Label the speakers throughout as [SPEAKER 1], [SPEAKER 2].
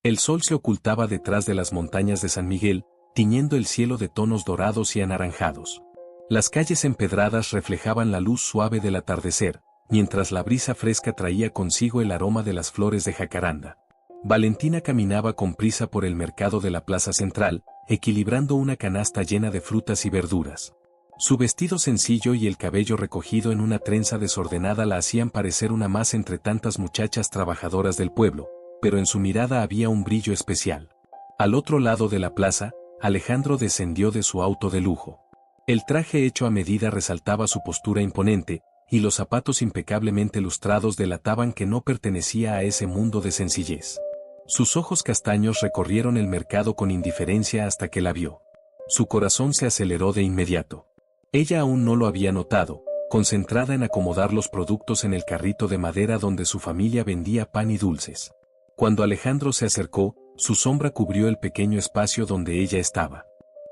[SPEAKER 1] El sol se ocultaba detrás de las montañas de San Miguel, tiñendo el cielo de tonos dorados y anaranjados. Las calles empedradas reflejaban la luz suave del atardecer, mientras la brisa fresca traía consigo el aroma de las flores de jacaranda. Valentina caminaba con prisa por el mercado de la plaza central, equilibrando una canasta llena de frutas y verduras. Su vestido sencillo y el cabello recogido en una trenza desordenada la hacían parecer una más entre tantas muchachas trabajadoras del pueblo, pero en su mirada había un brillo especial. Al otro lado de la plaza, Alejandro descendió de su auto de lujo. El traje hecho a medida resaltaba su postura imponente, y los zapatos impecablemente lustrados delataban que no pertenecía a ese mundo de sencillez. Sus ojos castaños recorrieron el mercado con indiferencia hasta que la vio. Su corazón se aceleró de inmediato. Ella aún no lo había notado, concentrada en acomodar los productos en el carrito de madera donde su familia vendía pan y dulces. Cuando Alejandro se acercó, su sombra cubrió el pequeño espacio donde ella estaba.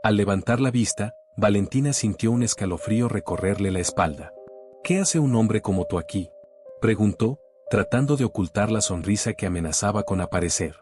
[SPEAKER 1] Al levantar la vista, Valentina sintió un escalofrío recorrerle la espalda. ¿Qué hace un hombre como tú aquí?, preguntó, tratando de ocultar la sonrisa que amenazaba con aparecer.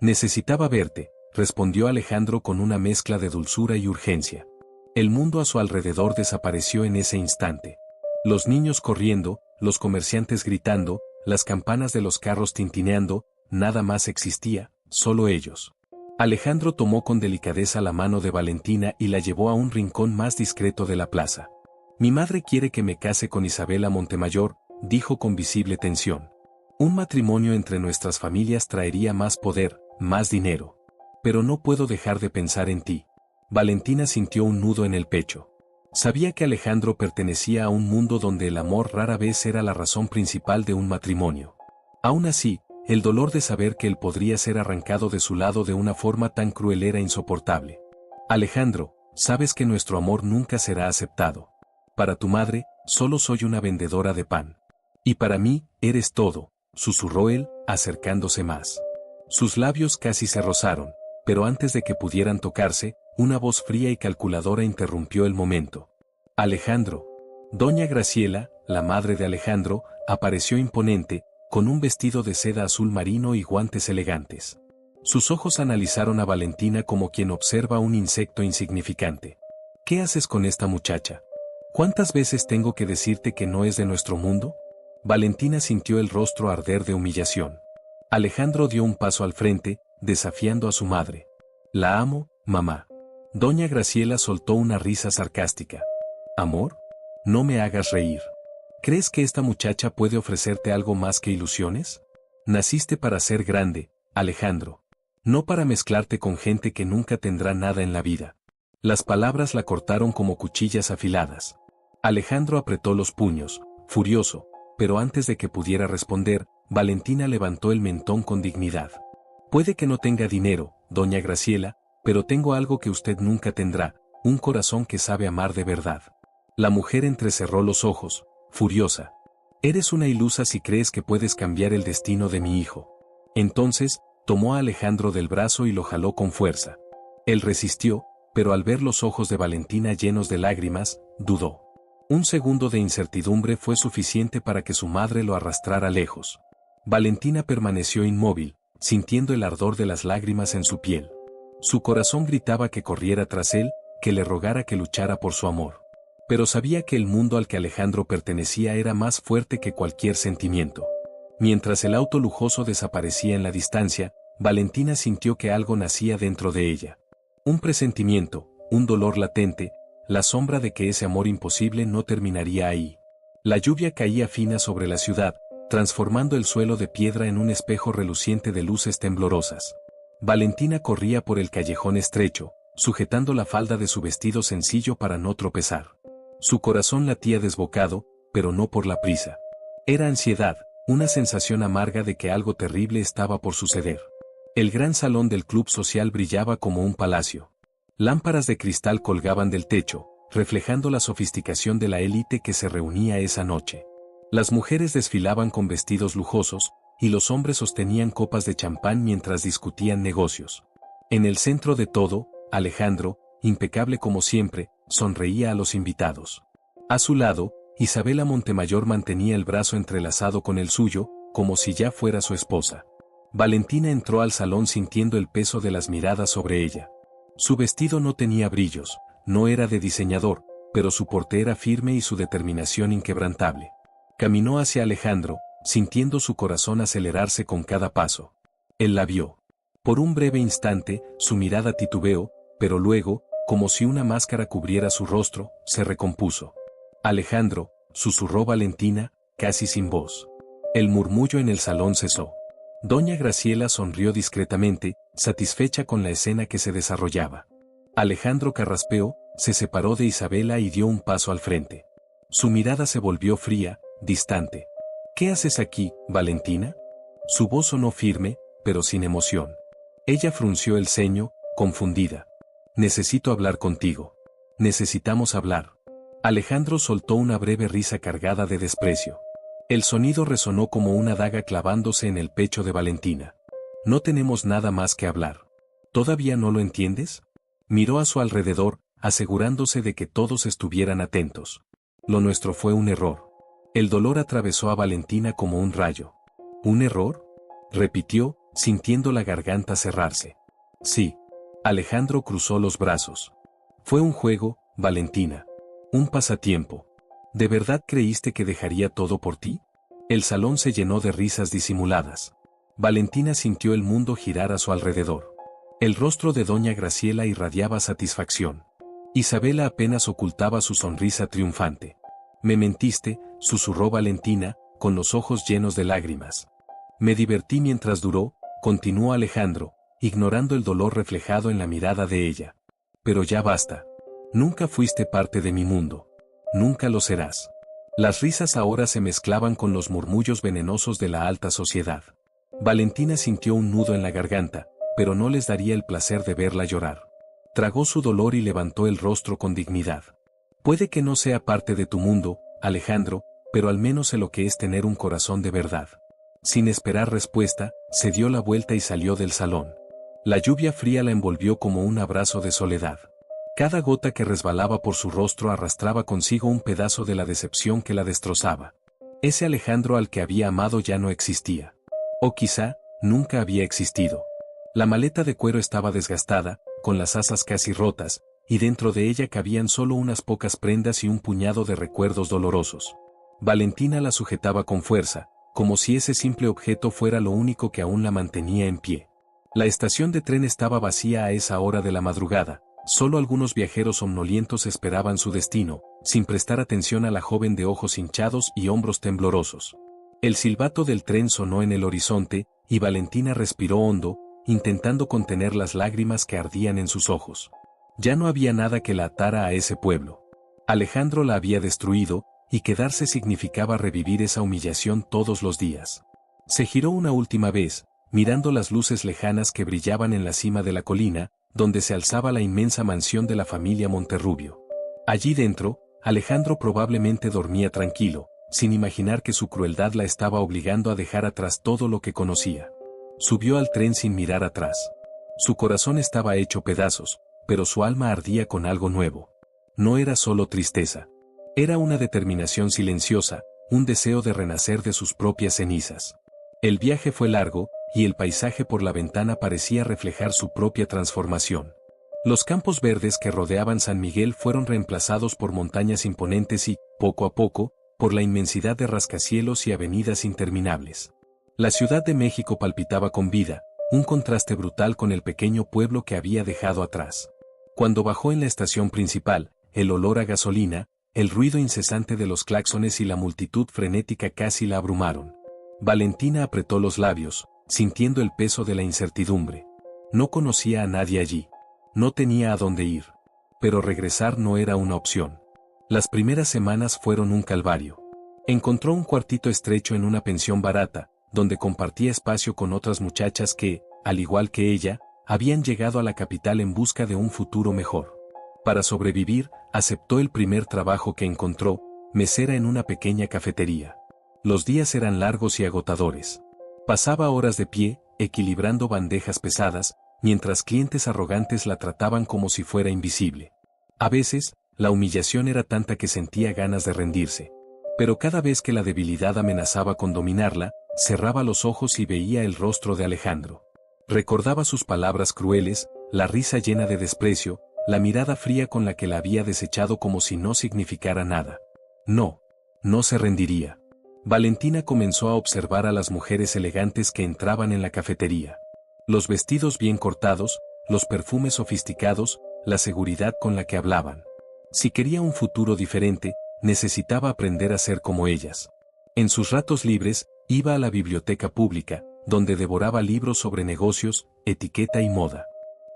[SPEAKER 1] Necesitaba verte, respondió Alejandro con una mezcla de dulzura y urgencia. El mundo a su alrededor desapareció en ese instante. Los niños corriendo, los comerciantes gritando, las campanas de los carros tintineando, nada más existía, solo ellos. Alejandro tomó con delicadeza la mano de Valentina y la llevó a un rincón más discreto de la plaza. Mi madre quiere que me case con Isabela Montemayor, dijo con visible tensión. Un matrimonio entre nuestras familias traería más poder, más dinero. Pero no puedo dejar de pensar en ti. Valentina sintió un nudo en el pecho. Sabía que Alejandro pertenecía a un mundo donde el amor rara vez era la razón principal de un matrimonio. Aún así, el dolor de saber que él podría ser arrancado de su lado de una forma tan cruel era insoportable. Alejandro, sabes que nuestro amor nunca será aceptado. Para tu madre, solo soy una vendedora de pan. Y para mí, eres todo, susurró él, acercándose más. Sus labios casi se rozaron, pero antes de que pudieran tocarse, una voz fría y calculadora interrumpió el momento. Alejandro. Doña Graciela, la madre de Alejandro, apareció imponente, con un vestido de seda azul marino y guantes elegantes. Sus ojos analizaron a Valentina como quien observa un insecto insignificante. ¿Qué haces con esta muchacha? ¿Cuántas veces tengo que decirte que no es de nuestro mundo? Valentina sintió el rostro arder de humillación. Alejandro dio un paso al frente, desafiando a su madre. La amo, mamá. Doña Graciela soltó una risa sarcástica. ¿Amor? No me hagas reír. ¿Crees que esta muchacha puede ofrecerte algo más que ilusiones? Naciste para ser grande, Alejandro. No para mezclarte con gente que nunca tendrá nada en la vida. Las palabras la cortaron como cuchillas afiladas. Alejandro apretó los puños, furioso, pero antes de que pudiera responder, Valentina levantó el mentón con dignidad. Puede que no tenga dinero, doña Graciela, pero tengo algo que usted nunca tendrá, un corazón que sabe amar de verdad. La mujer entrecerró los ojos, furiosa. Eres una ilusa si crees que puedes cambiar el destino de mi hijo. Entonces, tomó a Alejandro del brazo y lo jaló con fuerza. Él resistió, pero al ver los ojos de Valentina llenos de lágrimas, dudó. Un segundo de incertidumbre fue suficiente para que su madre lo arrastrara lejos. Valentina permaneció inmóvil, sintiendo el ardor de las lágrimas en su piel. Su corazón gritaba que corriera tras él, que le rogara que luchara por su amor. Pero sabía que el mundo al que Alejandro pertenecía era más fuerte que cualquier sentimiento. Mientras el auto lujoso desaparecía en la distancia, Valentina sintió que algo nacía dentro de ella. Un presentimiento, un dolor latente, la sombra de que ese amor imposible no terminaría ahí. La lluvia caía fina sobre la ciudad, transformando el suelo de piedra en un espejo reluciente de luces temblorosas. Valentina corría por el callejón estrecho, sujetando la falda de su vestido sencillo para no tropezar. Su corazón latía desbocado, pero no por la prisa. Era ansiedad, una sensación amarga de que algo terrible estaba por suceder. El gran salón del club social brillaba como un palacio. Lámparas de cristal colgaban del techo, reflejando la sofisticación de la élite que se reunía esa noche. Las mujeres desfilaban con vestidos lujosos, y los hombres sostenían copas de champán mientras discutían negocios. En el centro de todo, Alejandro, impecable como siempre, sonreía a los invitados. A su lado, Isabela Montemayor mantenía el brazo entrelazado con el suyo, como si ya fuera su esposa. Valentina entró al salón sintiendo el peso de las miradas sobre ella. Su vestido no tenía brillos, no era de diseñador, pero su porte era firme y su determinación inquebrantable. Caminó hacia Alejandro, sintiendo su corazón acelerarse con cada paso. Él la vio. Por un breve instante, su mirada titubeó, pero luego, como si una máscara cubriera su rostro, se recompuso. Alejandro, susurró Valentina, casi sin voz. El murmullo en el salón cesó. Doña Graciela sonrió discretamente, satisfecha con la escena que se desarrollaba. Alejandro carraspeó, se separó de Isabela y dio un paso al frente. Su mirada se volvió fría, distante. ¿Qué haces aquí, Valentina? Su voz sonó firme, pero sin emoción. Ella frunció el ceño, confundida. Necesito hablar contigo. Necesitamos hablar. Alejandro soltó una breve risa cargada de desprecio. El sonido resonó como una daga clavándose en el pecho de Valentina. No tenemos nada más que hablar. ¿Todavía no lo entiendes? Miró a su alrededor, asegurándose de que todos estuvieran atentos. Lo nuestro fue un error. El dolor atravesó a Valentina como un rayo. ¿Un error? Repitió, sintiendo la garganta cerrarse. Sí. Alejandro cruzó los brazos. Fue un juego, Valentina. Un pasatiempo. ¿De verdad creíste que dejaría todo por ti? El salón se llenó de risas disimuladas. Valentina sintió el mundo girar a su alrededor. El rostro de doña Graciela irradiaba satisfacción. Isabela apenas ocultaba su sonrisa triunfante. Me mentiste, susurró Valentina, con los ojos llenos de lágrimas. Me divertí mientras duró, continuó Alejandro, ignorando el dolor reflejado en la mirada de ella. Pero ya basta. Nunca fuiste parte de mi mundo. Nunca lo serás. Las risas ahora se mezclaban con los murmullos venenosos de la alta sociedad. Valentina sintió un nudo en la garganta, pero no les daría el placer de verla llorar. Tragó su dolor y levantó el rostro con dignidad. Puede que no sea parte de tu mundo, Alejandro, pero al menos sé lo que es tener un corazón de verdad. Sin esperar respuesta, se dio la vuelta y salió del salón. La lluvia fría la envolvió como un abrazo de soledad. Cada gota que resbalaba por su rostro arrastraba consigo un pedazo de la decepción que la destrozaba. Ese Alejandro al que había amado ya no existía. O quizá, nunca había existido. La maleta de cuero estaba desgastada, con las asas casi rotas, y dentro de ella cabían solo unas pocas prendas y un puñado de recuerdos dolorosos. Valentina la sujetaba con fuerza, como si ese simple objeto fuera lo único que aún la mantenía en pie. La estación de tren estaba vacía a esa hora de la madrugada. Solo algunos viajeros somnolientos esperaban su destino, sin prestar atención a la joven de ojos hinchados y hombros temblorosos. El silbato del tren sonó en el horizonte, y Valentina respiró hondo, intentando contener las lágrimas que ardían en sus ojos. Ya no había nada que la atara a ese pueblo. Alejandro la había destruido, y quedarse significaba revivir esa humillación todos los días. Se giró una última vez, mirando las luces lejanas que brillaban en la cima de la colina, donde se alzaba la inmensa mansión de la familia Monterrubio. Allí dentro, Alejandro probablemente dormía tranquilo, sin imaginar que su crueldad la estaba obligando a dejar atrás todo lo que conocía. Subió al tren sin mirar atrás. Su corazón estaba hecho pedazos, pero su alma ardía con algo nuevo. No era solo tristeza. Era una determinación silenciosa, un deseo de renacer de sus propias cenizas. El viaje fue largo, y el paisaje por la ventana parecía reflejar su propia transformación. Los campos verdes que rodeaban San Miguel fueron reemplazados por montañas imponentes y, poco a poco, por la inmensidad de rascacielos y avenidas interminables. La Ciudad de México palpitaba con vida, un contraste brutal con el pequeño pueblo que había dejado atrás. Cuando bajó en la estación principal, el olor a gasolina, el ruido incesante de los claxones y la multitud frenética casi la abrumaron. Valentina apretó los labios, sintiendo el peso de la incertidumbre. No conocía a nadie allí. No tenía a dónde ir. Pero regresar no era una opción. Las primeras semanas fueron un calvario. Encontró un cuartito estrecho en una pensión barata, donde compartía espacio con otras muchachas que, al igual que ella, habían llegado a la capital en busca de un futuro mejor. Para sobrevivir, aceptó el primer trabajo que encontró, mesera en una pequeña cafetería. Los días eran largos y agotadores. Pasaba horas de pie, equilibrando bandejas pesadas, mientras clientes arrogantes la trataban como si fuera invisible. A veces, la humillación era tanta que sentía ganas de rendirse. Pero cada vez que la debilidad amenazaba con dominarla, cerraba los ojos y veía el rostro de Alejandro. Recordaba sus palabras crueles, la risa llena de desprecio, la mirada fría con la que la había desechado como si no significara nada. No se rendiría. Valentina comenzó a observar a las mujeres elegantes que entraban en la cafetería. Los vestidos bien cortados, los perfumes sofisticados, la seguridad con la que hablaban. Si quería un futuro diferente, necesitaba aprender a ser como ellas. En sus ratos libres, iba a la biblioteca pública, donde devoraba libros sobre negocios, etiqueta y moda.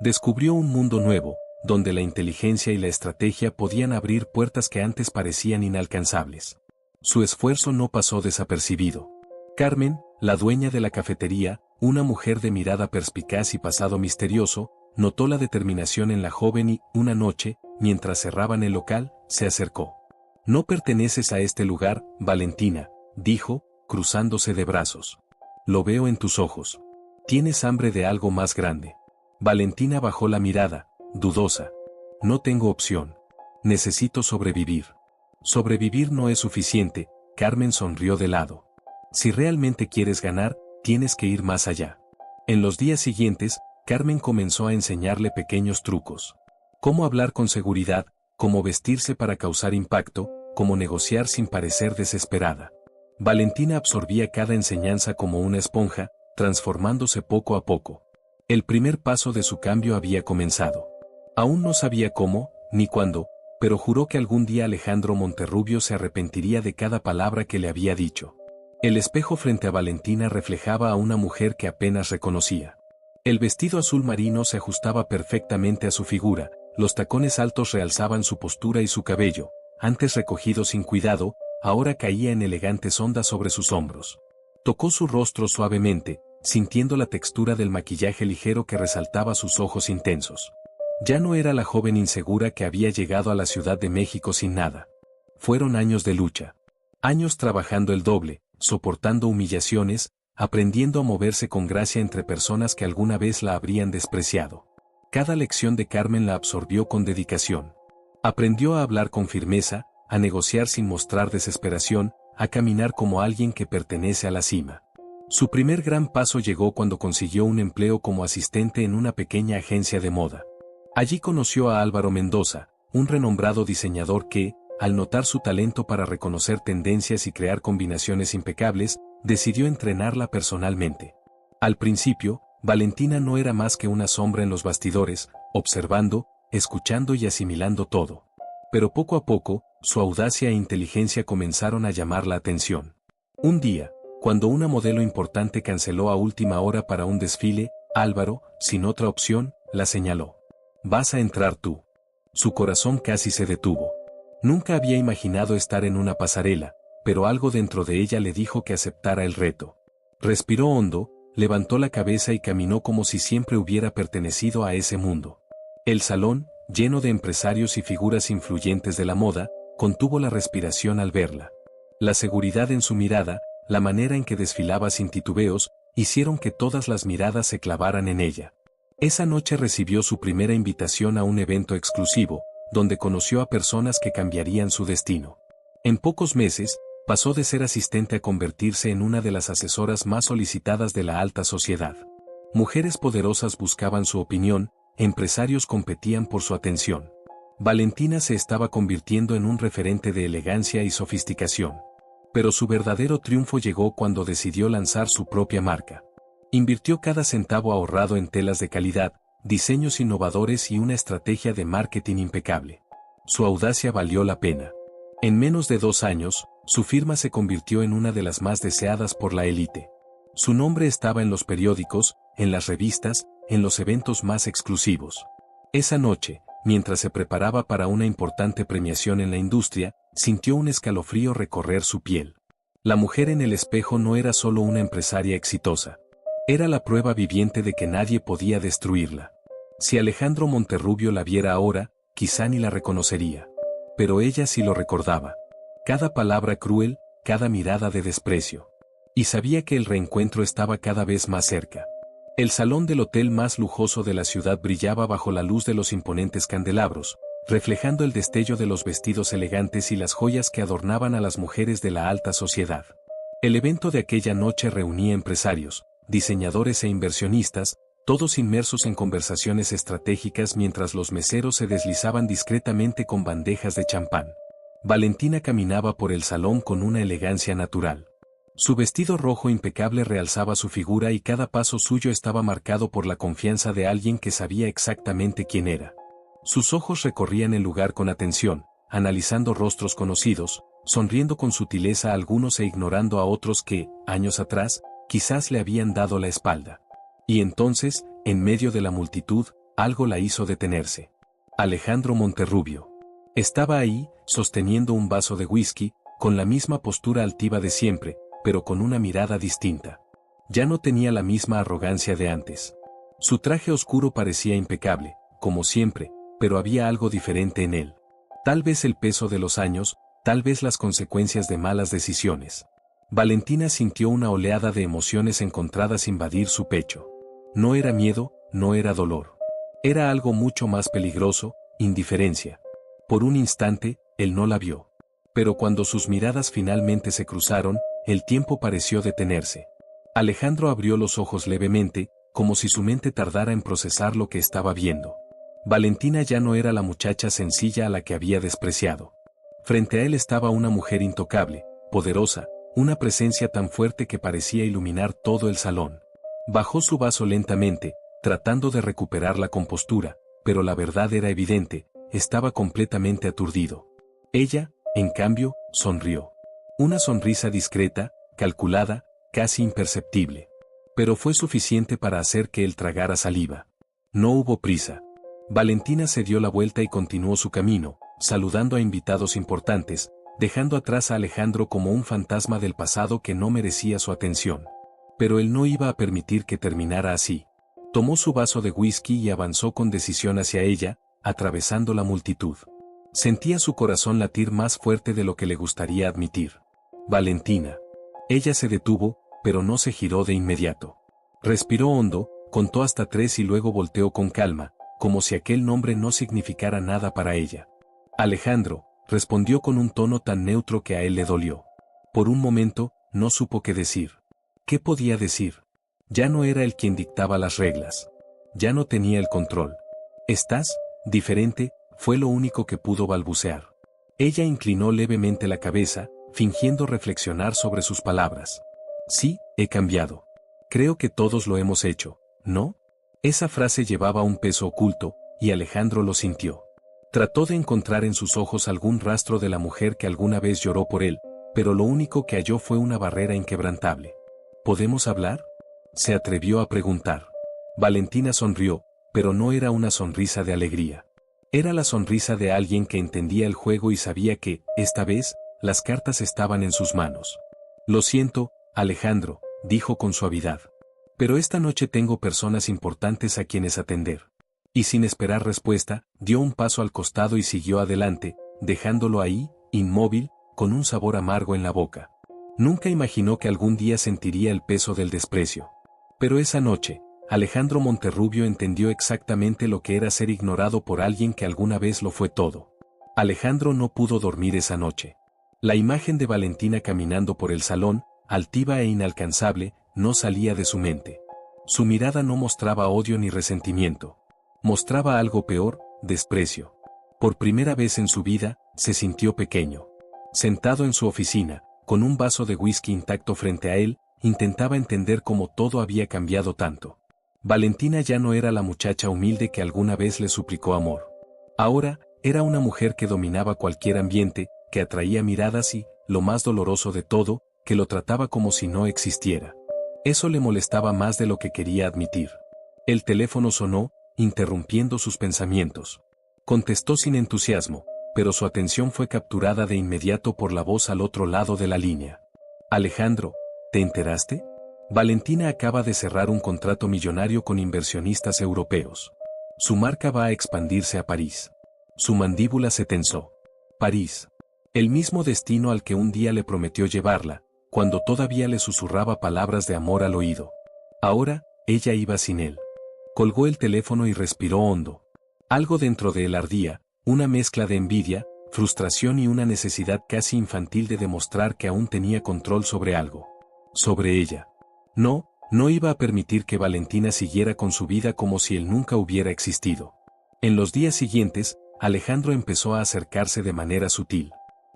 [SPEAKER 1] Descubrió un mundo nuevo, donde la inteligencia y la estrategia podían abrir puertas que antes parecían inalcanzables. Su esfuerzo no pasó desapercibido. Carmen, la dueña de la cafetería, una mujer de mirada perspicaz y pasado misterioso, notó la determinación en la joven y, una noche, mientras cerraban el local, se acercó. «No perteneces a este lugar, Valentina», dijo, cruzándose de brazos. «Lo veo en tus ojos. Tienes hambre de algo más grande». Valentina bajó la mirada, dudosa. «No tengo opción. Necesito sobrevivir». «Sobrevivir no es suficiente», Carmen sonrió de lado. «Si realmente quieres ganar, tienes que ir más allá». En los días siguientes, Carmen comenzó a enseñarle pequeños trucos. Cómo hablar con seguridad, cómo vestirse para causar impacto, cómo negociar sin parecer desesperada. Valentina absorbía cada enseñanza como una esponja, transformándose poco a poco. El primer paso de su cambio había comenzado. Aún no sabía cómo, ni cuándo, pero juró que algún día Alejandro Monterrubio se arrepentiría de cada palabra que le había dicho. El espejo frente a Valentina reflejaba a una mujer que apenas reconocía. El vestido azul marino se ajustaba perfectamente a su figura, los tacones altos realzaban su postura y su cabello, antes recogido sin cuidado, ahora caía en elegantes ondas sobre sus hombros. Tocó su rostro suavemente, sintiendo la textura del maquillaje ligero que resaltaba sus ojos intensos. Ya no era la joven insegura que había llegado a la Ciudad de México sin nada. Fueron años de lucha. Años trabajando el doble, soportando humillaciones, aprendiendo a moverse con gracia entre personas que alguna vez la habrían despreciado. Cada lección de Carmen la absorbió con dedicación. Aprendió a hablar con firmeza, a negociar sin mostrar desesperación, a caminar como alguien que pertenece a la cima. Su primer gran paso llegó cuando consiguió un empleo como asistente en una pequeña agencia de moda. Allí conoció a Álvaro Mendoza, un renombrado diseñador que, al notar su talento para reconocer tendencias y crear combinaciones impecables, decidió entrenarla personalmente. Al principio, Valentina no era más que una sombra en los bastidores, observando, escuchando y asimilando todo. Pero poco a poco, su audacia e inteligencia comenzaron a llamar la atención. Un día, cuando una modelo importante canceló a última hora para un desfile, Álvaro, sin otra opción, la señaló. «Vas a entrar tú». Su corazón casi se detuvo. Nunca había imaginado estar en una pasarela, pero algo dentro de ella le dijo que aceptara el reto. Respiró hondo, levantó la cabeza y caminó como si siempre hubiera pertenecido a ese mundo. El salón, lleno de empresarios y figuras influyentes de la moda, contuvo la respiración al verla. La seguridad en su mirada, la manera en que desfilaba sin titubeos, hicieron que todas las miradas se clavaran en ella. Esa noche recibió su primera invitación a un evento exclusivo, donde conoció a personas que cambiarían su destino. En pocos meses, pasó de ser asistente a convertirse en una de las asesoras más solicitadas de la alta sociedad. Mujeres poderosas buscaban su opinión, empresarios competían por su atención. Valentina se estaba convirtiendo en un referente de elegancia y sofisticación. Pero su verdadero triunfo llegó cuando decidió lanzar su propia marca. Invirtió cada centavo ahorrado en telas de calidad, diseños innovadores y una estrategia de marketing impecable. Su audacia valió la pena. En menos de 2 años, su firma se convirtió en una de las más deseadas por la élite. Su nombre estaba en los periódicos, en las revistas, en los eventos más exclusivos. Esa noche, mientras se preparaba para una importante premiación en la industria, sintió un escalofrío recorrer su piel. La mujer en el espejo no era solo una empresaria exitosa. Era la prueba viviente de que nadie podía destruirla. Si Alejandro Monterrubio la viera ahora, quizá ni la reconocería. Pero ella sí lo recordaba. Cada palabra cruel, cada mirada de desprecio. Y sabía que el reencuentro estaba cada vez más cerca. El salón del hotel más lujoso de la ciudad brillaba bajo la luz de los imponentes candelabros, reflejando el destello de los vestidos elegantes y las joyas que adornaban a las mujeres de la alta sociedad. El evento de aquella noche reunía empresarios, diseñadores e inversionistas, todos inmersos en conversaciones estratégicas mientras los meseros se deslizaban discretamente con bandejas de champán. Valentina caminaba por el salón con una elegancia natural. Su vestido rojo impecable realzaba su figura y cada paso suyo estaba marcado por la confianza de alguien que sabía exactamente quién era. Sus ojos recorrían el lugar con atención, analizando rostros conocidos, sonriendo con sutileza a algunos e ignorando a otros que, años atrás, quizás le habían dado la espalda. Y entonces, en medio de la multitud, algo la hizo detenerse. Alejandro Monterrubio. Estaba ahí, sosteniendo un vaso de whisky, con la misma postura altiva de siempre, pero con una mirada distinta. Ya no tenía la misma arrogancia de antes. Su traje oscuro parecía impecable, como siempre, pero había algo diferente en él. Tal vez el peso de los años, tal vez las consecuencias de malas decisiones. Valentina sintió una oleada de emociones encontradas invadir su pecho. No era miedo, no era dolor. Era algo mucho más peligroso, indiferencia. Por un instante, él no la vio. Pero cuando sus miradas finalmente se cruzaron, el tiempo pareció detenerse. Alejandro abrió los ojos levemente, como si su mente tardara en procesar lo que estaba viendo. Valentina ya no era la muchacha sencilla a la que había despreciado. Frente a él estaba una mujer intocable, poderosa, una presencia tan fuerte que parecía iluminar todo el salón. Bajó su vaso lentamente, tratando de recuperar la compostura, pero la verdad era evidente, estaba completamente aturdido. Ella, en cambio, sonrió. Una sonrisa discreta, calculada, casi imperceptible. Pero fue suficiente para hacer que él tragara saliva. No hubo prisa. Valentina se dio la vuelta y continuó su camino, saludando a invitados importantes, dejando atrás a Alejandro como un fantasma del pasado que no merecía su atención. Pero él no iba a permitir que terminara así. Tomó su vaso de whisky y avanzó con decisión hacia ella, atravesando la multitud. Sentía su corazón latir más fuerte de lo que le gustaría admitir. Valentina. Ella se detuvo, pero no se giró de inmediato. Respiró hondo, contó hasta 3 y luego volteó con calma, como si aquel nombre no significara nada para ella. Alejandro, respondió con un tono tan neutro que a él le dolió. Por un momento, no supo qué decir. ¿Qué podía decir? Ya no era él quien dictaba las reglas. Ya no tenía el control. ¿Estás diferente? Fue lo único que pudo balbucear. Ella inclinó levemente la cabeza, fingiendo reflexionar sobre sus palabras. Sí, he cambiado. Creo que todos lo hemos hecho, ¿no? Esa frase llevaba un peso oculto, y Alejandro lo sintió. Trató de encontrar en sus ojos algún rastro de la mujer que alguna vez lloró por él, pero lo único que halló fue una barrera inquebrantable. ¿Podemos hablar?, se atrevió a preguntar. Valentina sonrió, pero no era una sonrisa de alegría. Era la sonrisa de alguien que entendía el juego y sabía que, esta vez, las cartas estaban en sus manos. Lo siento, Alejandro, dijo con suavidad. Pero esta noche tengo personas importantes a quienes atender. Y sin esperar respuesta, dio un paso al costado y siguió adelante, dejándolo ahí, inmóvil, con un sabor amargo en la boca. Nunca imaginó que algún día sentiría el peso del desprecio. Pero esa noche, Alejandro Monterrubio entendió exactamente lo que era ser ignorado por alguien que alguna vez lo fue todo. Alejandro no pudo dormir esa noche. La imagen de Valentina caminando por el salón, altiva e inalcanzable, no salía de su mente. Su mirada no mostraba odio ni resentimiento. Mostraba algo peor, desprecio. Por primera vez en su vida, se sintió pequeño. Sentado en su oficina, con un vaso de whisky intacto frente a él, intentaba entender cómo todo había cambiado tanto. Valentina ya no era la muchacha humilde que alguna vez le suplicó amor. Ahora, era una mujer que dominaba cualquier ambiente, que atraía miradas y, lo más doloroso de todo, que lo trataba como si no existiera. Eso le molestaba más de lo que quería admitir. El teléfono sonó, interrumpiendo sus pensamientos. Contestó sin entusiasmo, pero su atención fue capturada de inmediato por la voz al otro lado de la línea. Alejandro, ¿te enteraste? Valentina acaba de cerrar un contrato millonario con inversionistas europeos. Su marca va a expandirse a París. Su mandíbula se tensó. París. El mismo destino al que un día le prometió llevarla, cuando todavía le susurraba palabras de amor al oído. Ahora, ella iba sin él. Colgó el teléfono y respiró hondo. Algo dentro de él ardía, una mezcla de envidia, frustración y una necesidad casi infantil de demostrar que aún tenía control sobre algo. Sobre ella. No iba a permitir que Valentina siguiera con su vida como si él nunca hubiera existido. En los días siguientes, Alejandro empezó a acercarse de manera sutil.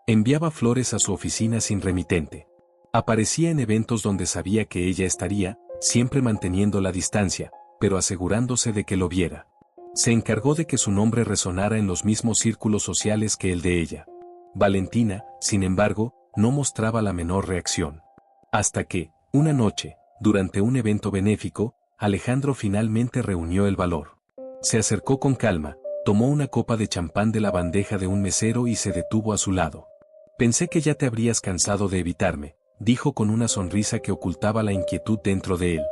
[SPEAKER 1] Enviaba flores a su oficina sin remitente. Aparecía en eventos donde sabía que ella estaría, siempre manteniendo la distancia, pero asegurándose de que lo viera. Se encargó de que su nombre resonara en los mismos círculos sociales que el de ella. Valentina, sin embargo, no mostraba la menor reacción. Hasta que, una noche, durante un evento benéfico, Alejandro finalmente reunió el valor. Se acercó con calma, tomó una copa de champán de la bandeja de un mesero y se detuvo a su lado. Pensé que ya te habrías cansado de evitarme, dijo con una sonrisa que ocultaba la inquietud dentro de él.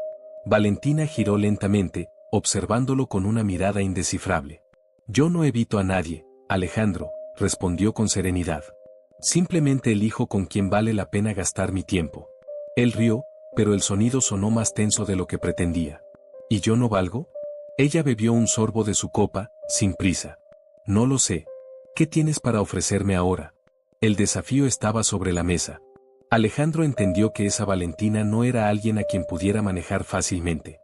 [SPEAKER 1] Valentina giró lentamente, observándolo con una mirada indescifrable. Yo no evito a nadie, Alejandro, respondió con serenidad. Simplemente elijo con quién vale la pena gastar mi tiempo. Él rió, pero el sonido sonó más tenso de lo que pretendía. ¿Y yo no valgo? Ella bebió un sorbo de su copa, sin prisa. No lo sé. ¿Qué tienes para ofrecerme ahora? El desafío estaba sobre la mesa. Alejandro entendió que esa Valentina no era alguien a quien pudiera manejar fácilmente.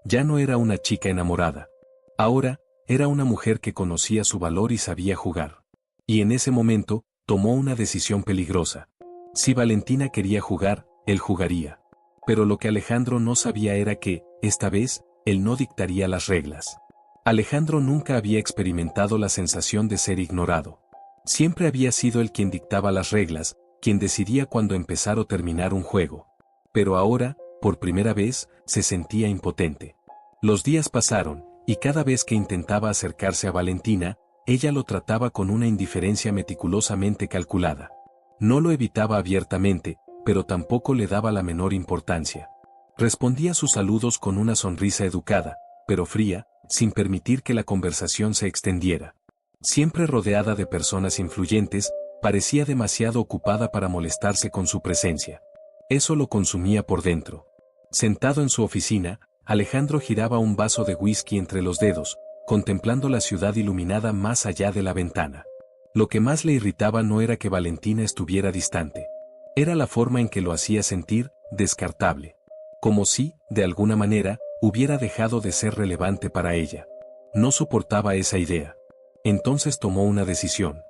[SPEAKER 1] Ya no era una chica enamorada. Ahora, era una mujer que conocía su valor y sabía jugar. Y en ese momento, tomó una decisión peligrosa. Si Valentina quería jugar, él jugaría. Pero lo que Alejandro no sabía era que, esta vez, él no dictaría las reglas. Alejandro nunca había experimentado la sensación de ser ignorado. Siempre había sido él quien dictaba las reglas, quien decidía cuándo empezar o terminar un juego. Pero ahora, por primera vez, se sentía impotente. Los días pasaron, y cada vez que intentaba acercarse a Valentina, ella lo trataba con una indiferencia meticulosamente calculada. No lo evitaba abiertamente, pero tampoco le daba la menor importancia. Respondía a sus saludos con una sonrisa educada, pero fría, sin permitir que la conversación se extendiera. Siempre rodeada de personas influyentes, parecía demasiado ocupada para molestarse con su presencia. Eso lo consumía por dentro. Sentado en su oficina, Alejandro giraba un vaso de whisky entre los dedos, contemplando la ciudad iluminada más allá de la ventana. Lo que más le irritaba no era que Valentina estuviera distante. Era la forma en que lo hacía sentir, descartable. Como si, de alguna manera, hubiera dejado de ser relevante para ella. No soportaba esa idea. Entonces tomó una decisión.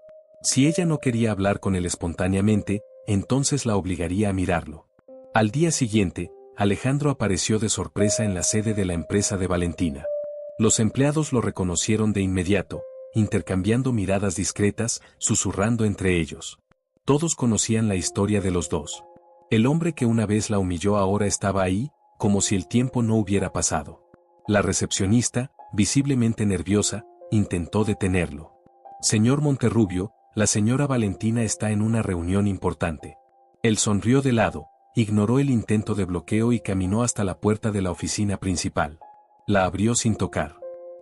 [SPEAKER 1] Si ella no quería hablar con él espontáneamente, entonces la obligaría a mirarlo. Al día siguiente, Alejandro apareció de sorpresa en la sede de la empresa de Valentina. Los empleados lo reconocieron de inmediato, intercambiando miradas discretas, susurrando entre ellos. Todos conocían la historia de los dos. El hombre que una vez la humilló ahora estaba ahí, como si el tiempo no hubiera pasado. La recepcionista, visiblemente nerviosa, intentó detenerlo. Señor Monterrubio, la señora Valentina está en una reunión importante. Él sonrió de lado, ignoró el intento de bloqueo y caminó hasta la puerta de la oficina principal. La abrió sin tocar.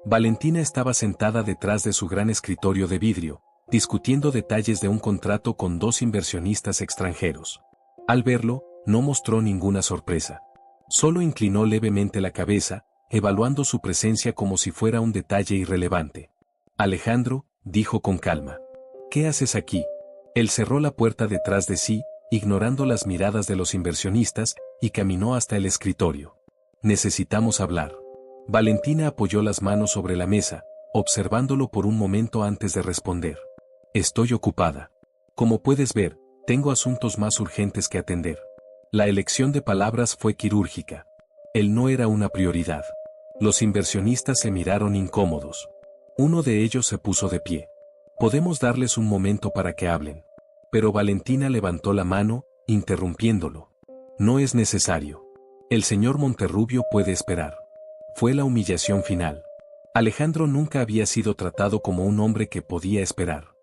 [SPEAKER 1] Valentina estaba sentada detrás de su gran escritorio de vidrio, discutiendo detalles de un contrato con dos inversionistas extranjeros. Al verlo, no mostró ninguna sorpresa. Solo inclinó levemente la cabeza, evaluando su presencia como si fuera un detalle irrelevante. Alejandro, dijo con calma. ¿Qué haces aquí? Él cerró la puerta detrás de sí, ignorando las miradas de los inversionistas, y caminó hasta el escritorio. Necesitamos hablar. Valentina apoyó las manos sobre la mesa, observándolo por un momento antes de responder. Estoy ocupada. Como puedes ver, tengo asuntos más urgentes que atender. La elección de palabras fue quirúrgica. Él no era una prioridad. Los inversionistas se miraron incómodos. Uno de ellos se puso de pie. Podemos darles un momento para que hablen. Pero Valentina levantó la mano, interrumpiéndolo. No es necesario. El señor Monterrubio puede esperar. Fue la humillación final. Alejandro nunca había sido tratado como un hombre que podía esperar.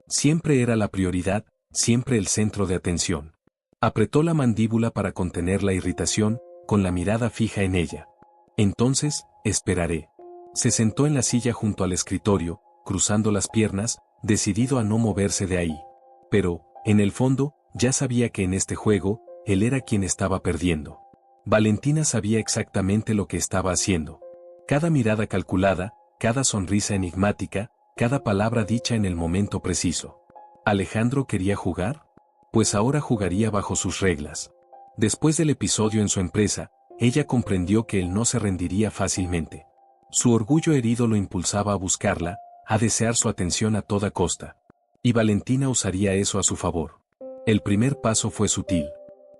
[SPEAKER 1] Siempre era la prioridad, siempre el centro de atención. Apretó la mandíbula para contener la irritación, con la mirada fija en ella. Entonces, esperaré. Se sentó en la silla junto al escritorio, cruzando las piernas, decidido a no moverse de ahí. Pero, en el fondo, ya sabía que en este juego, él era quien estaba perdiendo. Valentina sabía exactamente lo que estaba haciendo. Cada mirada calculada, cada sonrisa enigmática, cada palabra dicha en el momento preciso. ¿Alejandro quería jugar? Pues ahora jugaría bajo sus reglas. Después del episodio en su empresa, ella comprendió que él no se rendiría fácilmente. Su orgullo herido lo impulsaba a buscarla, a desear su atención a toda costa. Y Valentina usaría eso a su favor. El primer paso fue sutil.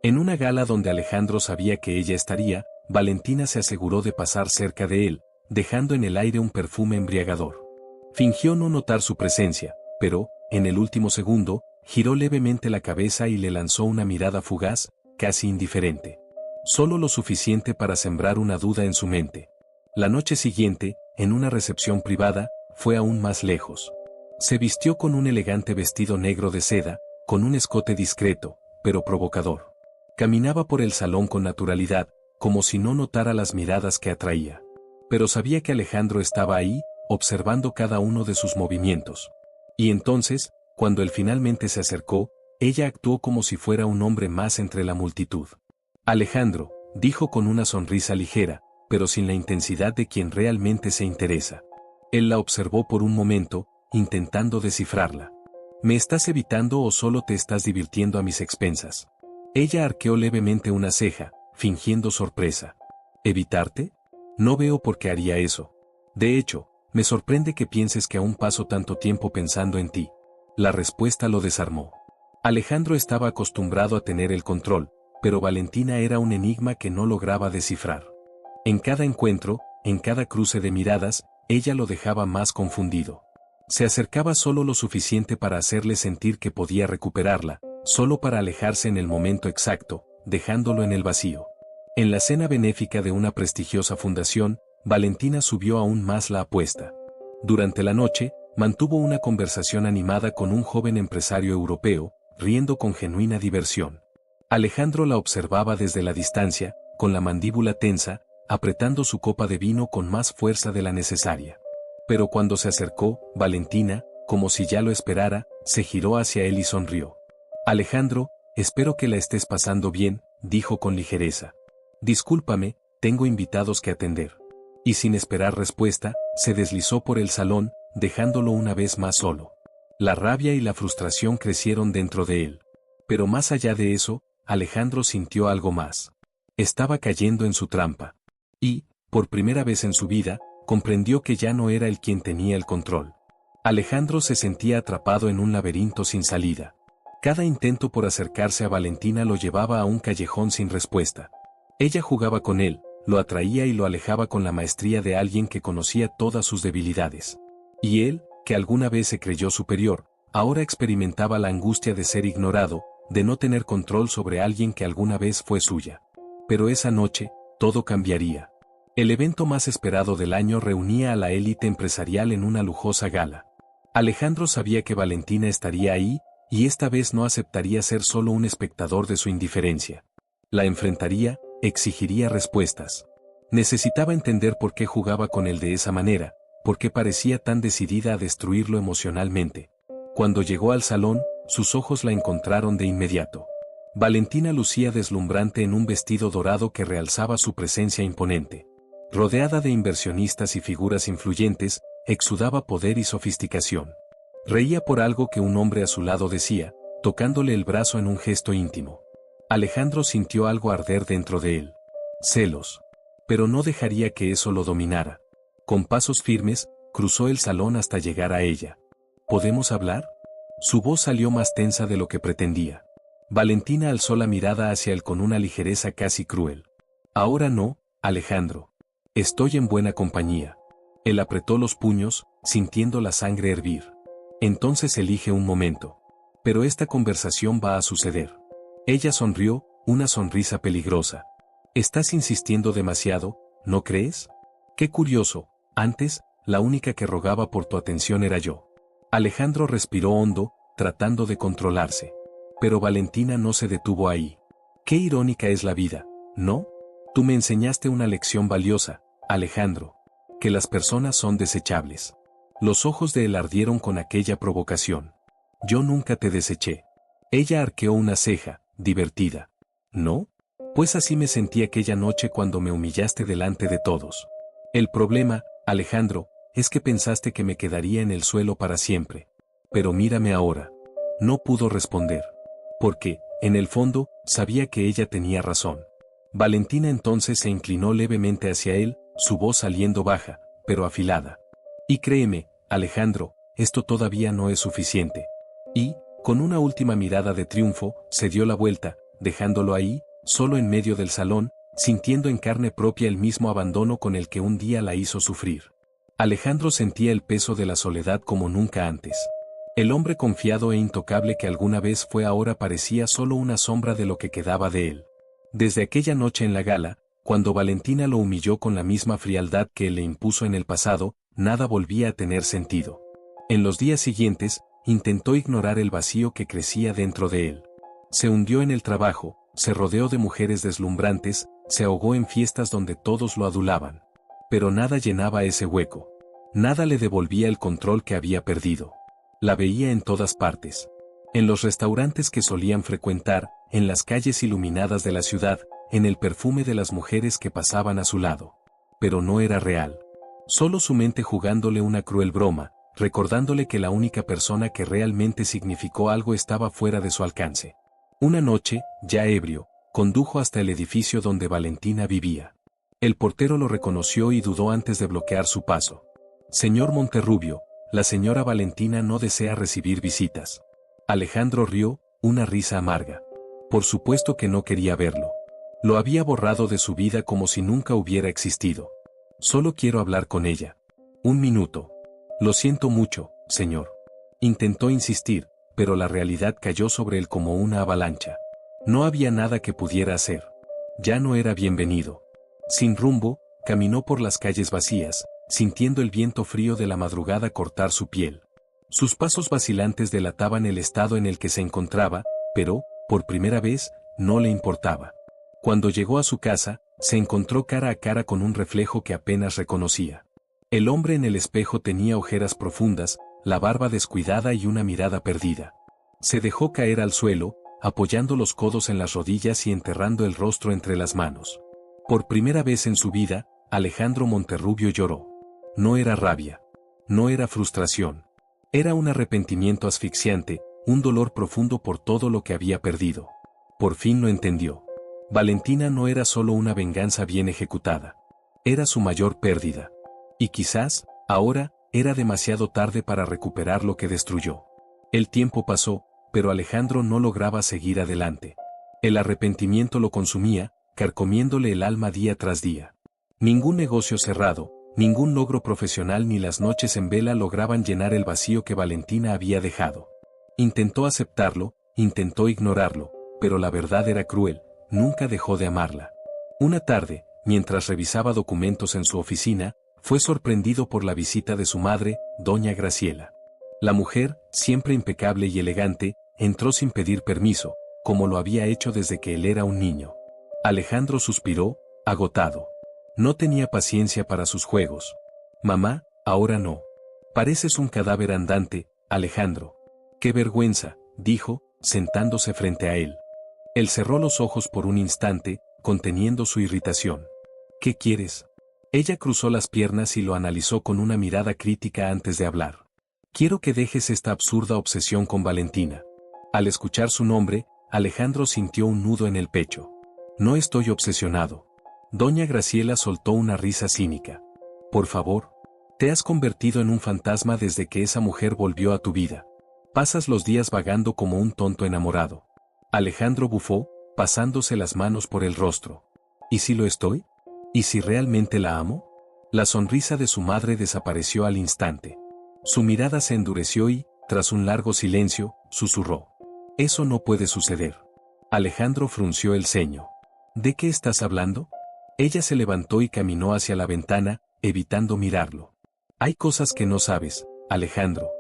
[SPEAKER 1] En una gala donde Alejandro sabía que ella estaría, Valentina se aseguró de pasar cerca de él, dejando en el aire un perfume embriagador. Fingió no notar su presencia, pero, en el último segundo, giró levemente la cabeza y le lanzó una mirada fugaz, casi indiferente. Solo lo suficiente para sembrar una duda en su mente. La noche siguiente, en una recepción privada, fue aún más lejos. Se vistió con un elegante vestido negro de seda, con un escote discreto, pero provocador. Caminaba por el salón con naturalidad, como si no notara las miradas que atraía. Pero sabía que Alejandro estaba ahí, observando cada uno de sus movimientos. Y entonces, cuando él finalmente se acercó, ella actuó como si fuera un hombre más entre la multitud. Alejandro, dijo con una sonrisa ligera, pero sin la intensidad de quien realmente se interesa. Él la observó por un momento, intentando descifrarla. ¿Me estás evitando o solo te estás divirtiendo a mis expensas? Ella arqueó levemente una ceja, fingiendo sorpresa. ¿Evitarte? No veo por qué haría eso. De hecho, me sorprende que pienses que aún paso tanto tiempo pensando en ti. La respuesta lo desarmó. Alejandro estaba acostumbrado a tener el control, pero Valentina era un enigma que no lograba descifrar. En cada encuentro, en cada cruce de miradas, ella lo dejaba más confundido. Se acercaba solo lo suficiente para hacerle sentir que podía recuperarla, solo para alejarse en el momento exacto, dejándolo en el vacío. En la cena benéfica de una prestigiosa fundación, Valentina subió aún más la apuesta. Durante la noche, mantuvo una conversación animada con un joven empresario europeo, riendo con genuina diversión. Alejandro la observaba desde la distancia, con la mandíbula tensa, apretando su copa de vino con más fuerza de la necesaria. Pero cuando se acercó, Valentina, como si ya lo esperara, se giró hacia él y sonrió. Alejandro, espero que la estés pasando bien, dijo con ligereza. Discúlpame, tengo invitados que atender. Y sin esperar respuesta, se deslizó por el salón, dejándolo una vez más solo. La rabia y la frustración crecieron dentro de él. Pero más allá de eso, Alejandro sintió algo más. Estaba cayendo en su trampa. Y, por primera vez en su vida, comprendió que ya no era él quien tenía el control. Alejandro se sentía atrapado en un laberinto sin salida. Cada intento por acercarse a Valentina lo llevaba a un callejón sin respuesta. Ella jugaba con él, lo atraía y lo alejaba con la maestría de alguien que conocía todas sus debilidades. Y él, que alguna vez se creyó superior, ahora experimentaba la angustia de ser ignorado, de no tener control sobre alguien que alguna vez fue suya. Pero esa noche, todo cambiaría. El evento más esperado del año reunía a la élite empresarial en una lujosa gala. Alejandro sabía que Valentina estaría ahí, y esta vez no aceptaría ser solo un espectador de su indiferencia. La enfrentaría, exigiría respuestas. Necesitaba entender por qué jugaba con él de esa manera, por qué parecía tan decidida a destruirlo emocionalmente. Cuando llegó al salón, sus ojos la encontraron de inmediato. Valentina lucía deslumbrante en un vestido dorado que realzaba su presencia imponente. Rodeada de inversionistas y figuras influyentes, exudaba poder y sofisticación. Reía por algo que un hombre a su lado decía, tocándole el brazo en un gesto íntimo. Alejandro sintió algo arder dentro de él. Celos. Pero no dejaría que eso lo dominara. Con pasos firmes, cruzó el salón hasta llegar a ella. ¿Podemos hablar? Su voz salió más tensa de lo que pretendía. Valentina alzó la mirada hacia él con una ligereza casi cruel. Ahora no, Alejandro. Estoy en buena compañía. Él apretó los puños, sintiendo la sangre hervir. Entonces elige un momento. Pero esta conversación va a suceder. Ella sonrió, una sonrisa peligrosa. Estás insistiendo demasiado, ¿no crees? Qué curioso, antes, la única que rogaba por tu atención era yo. Alejandro respiró hondo, tratando de controlarse. Pero Valentina no se detuvo ahí. Qué irónica es la vida, ¿no? Tú me enseñaste una lección valiosa, Alejandro. Que las personas son desechables. Los ojos de él ardieron con aquella provocación. Yo nunca te deseché. Ella arqueó una ceja, divertida. ¿No? Pues así me sentí aquella noche cuando me humillaste delante de todos. El problema, Alejandro, es que pensaste que me quedaría en el suelo para siempre. Pero mírame ahora. No pudo responder. Porque, en el fondo, sabía que ella tenía razón. Valentina entonces se inclinó levemente hacia él, su voz saliendo baja, pero afilada. Y créeme, Alejandro, esto todavía no es suficiente. Y, con una última mirada de triunfo, se dio la vuelta, dejándolo ahí, solo en medio del salón, sintiendo en carne propia el mismo abandono con el que un día la hizo sufrir. Alejandro sentía el peso de la soledad como nunca antes. El hombre confiado e intocable que alguna vez fue ahora parecía solo una sombra de lo que quedaba de él. Desde aquella noche en la gala, cuando Valentina lo humilló con la misma frialdad que él le impuso en el pasado, nada volvía a tener sentido. En los días siguientes, intentó ignorar el vacío que crecía dentro de él. Se hundió en el trabajo, se rodeó de mujeres deslumbrantes, se ahogó en fiestas donde todos lo adulaban. Pero nada llenaba ese hueco. Nada le devolvía el control que había perdido. La veía en todas partes. En los restaurantes que solían frecuentar, en las calles iluminadas de la ciudad, en el perfume de las mujeres que pasaban a su lado. Pero no era real. Solo su mente jugándole una cruel broma, recordándole que la única persona que realmente significó algo estaba fuera de su alcance. Una noche, ya ebrio, condujo hasta el edificio donde Valentina vivía. El portero lo reconoció y dudó antes de bloquear su paso. Señor Monterrubio, la señora Valentina no desea recibir visitas. Alejandro rió, una risa amarga. Por supuesto que no quería verlo. Lo había borrado de su vida como si nunca hubiera existido. Solo quiero hablar con ella. Un minuto. Lo siento mucho, señor. Intentó insistir, pero la realidad cayó sobre él como una avalancha. No había nada que pudiera hacer. Ya no era bienvenido. Sin rumbo, caminó por las calles vacías, sintiendo el viento frío de la madrugada cortar su piel. Sus pasos vacilantes delataban el estado en el que se encontraba, pero, por primera vez, no le importaba. Cuando llegó a su casa, se encontró cara a cara con un reflejo que apenas reconocía. El hombre en el espejo tenía ojeras profundas, la barba descuidada y una mirada perdida. Se dejó caer al suelo, apoyando los codos en las rodillas y enterrando el rostro entre las manos. Por primera vez en su vida, Alejandro Monterrubio lloró. No era rabia. No era frustración. Era un arrepentimiento asfixiante, un dolor profundo por todo lo que había perdido. Por fin lo entendió. Valentina no era solo una venganza bien ejecutada. Era su mayor pérdida. Y quizás, ahora, era demasiado tarde para recuperar lo que destruyó. El tiempo pasó, pero Alejandro no lograba seguir adelante. El arrepentimiento lo consumía, carcomiéndole el alma día tras día. Ningún negocio cerrado, ningún logro profesional ni las noches en vela lograban llenar el vacío que Valentina había dejado. Intentó aceptarlo, intentó ignorarlo, pero la verdad era cruel, nunca dejó de amarla. Una tarde, mientras revisaba documentos en su oficina, fue sorprendido por la visita de su madre, doña Graciela. La mujer, siempre impecable y elegante, entró sin pedir permiso, como lo había hecho desde que él era un niño. Alejandro suspiró, agotado. No tenía paciencia para sus juegos. Mamá, ahora no. Pareces un cadáver andante, Alejandro. Qué vergüenza, dijo, sentándose frente a él. Él cerró los ojos por un instante, conteniendo su irritación. ¿Qué quieres? Ella cruzó las piernas y lo analizó con una mirada crítica antes de hablar. Quiero que dejes esta absurda obsesión con Valentina. Al escuchar su nombre, Alejandro sintió un nudo en el pecho. No estoy obsesionado. Doña Graciela soltó una risa cínica. Por favor. Te has convertido en un fantasma desde que esa mujer volvió a tu vida. Pasas los días vagando como un tonto enamorado. Alejandro bufó, pasándose las manos por el rostro. ¿Y si lo estoy? ¿Y si realmente la amo? La sonrisa de su madre desapareció al instante. Su mirada se endureció y, tras un largo silencio, susurró. Eso no puede suceder. Alejandro frunció el ceño. ¿De qué estás hablando? Ella se levantó y caminó hacia la ventana, evitando mirarlo. Hay cosas que no sabes, Alejandro.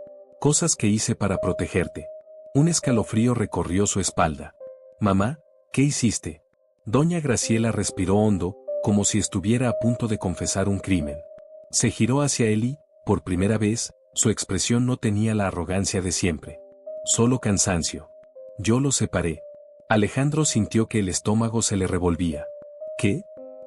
[SPEAKER 1] Cosas que hice para protegerte. Un escalofrío recorrió su espalda. Mamá, ¿qué hiciste? Doña Graciela respiró hondo, como si estuviera a punto de confesar un crimen. Se giró hacia él y, por primera vez, su expresión no tenía la arrogancia de siempre. Solo cansancio. Yo lo separé. Alejandro sintió que el estómago se le revolvía. ¿Qué?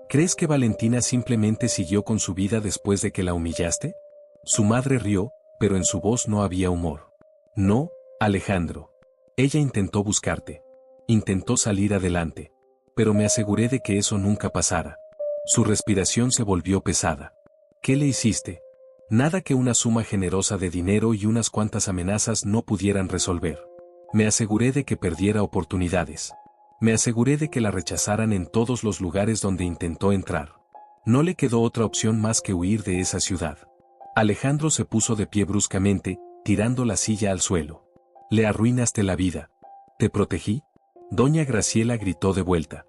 [SPEAKER 1] ¿Crees que Valentina simplemente siguió con su vida después de que la humillaste? Su madre rió, pero en su voz no había humor. No, Alejandro. Ella intentó buscarte. Intentó salir adelante. Pero me aseguré de que eso nunca pasara. Su respiración se volvió pesada. ¿Qué le hiciste? Nada que una suma generosa de dinero y unas cuantas amenazas no pudieran resolver. Me aseguré de que perdiera oportunidades. Me aseguré de que la rechazaran en todos los lugares donde intentó entrar. No le quedó otra opción más que huir de esa ciudad. Alejandro se puso de pie bruscamente, tirando la silla al suelo. Le arruinaste la vida. ¿Te protegí? Doña Graciela gritó de vuelta.